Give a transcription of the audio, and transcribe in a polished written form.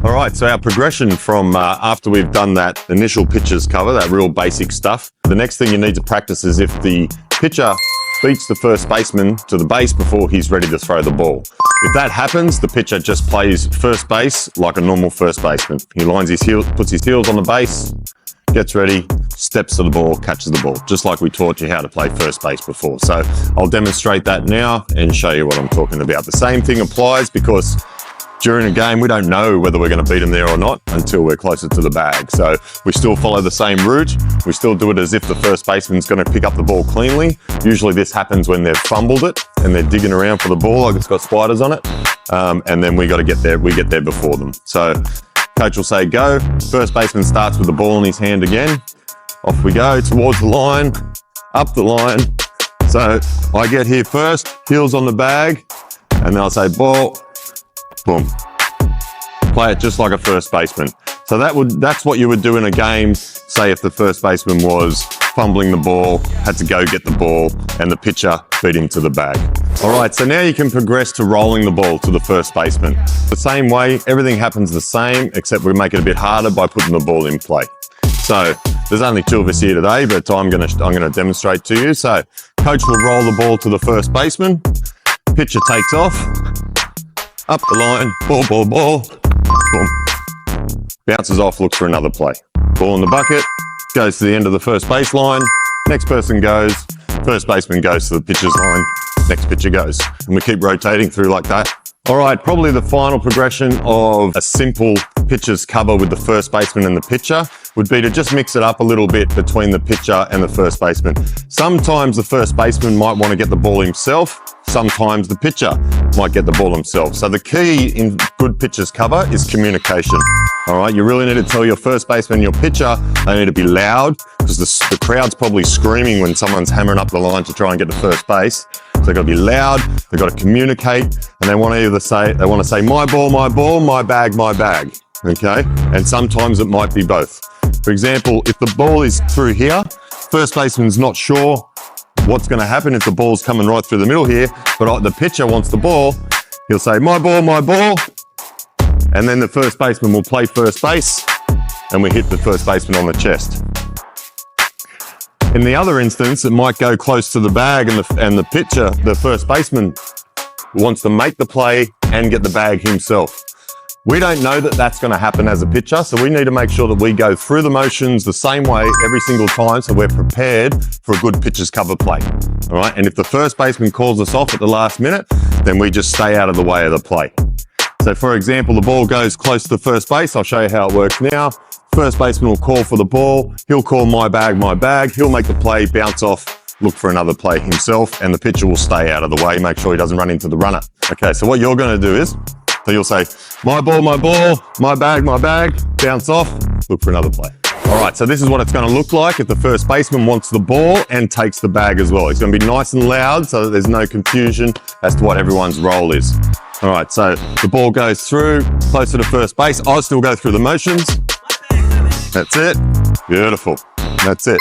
All right, so our progression from after we've done that initial pitcher's cover, that real basic stuff, the next thing you need to practice is if the pitcher beats the first baseman to the base before he's ready to throw the ball. If that happens, the pitcher just plays first base like a normal first baseman. He lines his heels, puts his heels on the base, gets ready, steps to the ball, catches the ball, just like we taught you how to play first base before. So I'll demonstrate that now and show you what I'm talking about. The same thing applies because during a game, we don't know whether we're going to beat them there or not until we're closer to the bag. So we still follow the same route. We still do it as if the first baseman's going to pick up the ball cleanly. Usually this happens when they've fumbled it and they're digging around for the ball like it's got spiders on it. And then we got to get there. We get there before them. So coach will say, go. First baseman starts with the ball in his hand again. Off we go towards the line, up the line. So I get here first, heels on the bag, and then I'll say ball. Boom. Play it just like a first baseman. So that's what you would do in a game, say if the first baseman was fumbling the ball, had to go get the ball, and the pitcher beat him to the bag. All right, so now you can progress to rolling the ball to the first baseman. The same way, everything happens the same, except we make it a bit harder by putting the ball in play. So there's only two of us here today, but I'm gonna demonstrate to you. So coach will roll the ball to the first baseman, pitcher takes off, up the line, ball, boom. Bounces off, looks for another play. Ball in the bucket, goes to the end of the first baseline, next person goes, first baseman goes to the pitcher's line, next pitcher goes. And we keep rotating through like that. All right, probably the final progression of a simple pitcher's cover with the first baseman and the pitcher would be to just mix it up a little bit between the pitcher and the first baseman. Sometimes the first baseman might want to get the ball himself. Sometimes the pitcher might get the ball himself. So the key in good pitcher's cover is communication. All right, you really need to tell your first baseman and your pitcher, they need to be loud because the crowd's probably screaming when someone's hammering up the line to try and get to first base. So they've got to be loud, they've got to communicate, and they want to say my ball, my bag, okay? And sometimes it might be both. For example, if the ball is through here, first baseman's not sure what's going to happen if the ball's coming right through the middle here, but the pitcher wants the ball, he'll say, my ball, and then the first baseman will play first base, and we hit the first baseman on the chest. In the other instance, it might go close to the bag and the pitcher, the first baseman, wants to make the play and get the bag himself. We don't know that that's going to happen as a pitcher, so we need to make sure that we go through the motions the same way every single time so we're prepared for a good pitcher's cover play. All right, and if the first baseman calls us off at the last minute, then we just stay out of the way of the play. So for example, the ball goes close to the first base. I'll show you how it works now. First baseman will call for the ball. He'll call my bag. He'll make the play, bounce off, look for another play himself, and the pitcher will stay out of the way, make sure he doesn't run into the runner. Okay, so what you're going to do is, so you'll say, my ball, my bag, bounce off, look for another play. All right, so this is what it's going to look like if the first baseman wants the ball and takes the bag as well. It's going to be nice and loud so that there's no confusion as to what everyone's role is. All right, so the ball goes through, closer to first base. I'll still go through the motions. That's it. Beautiful. That's it.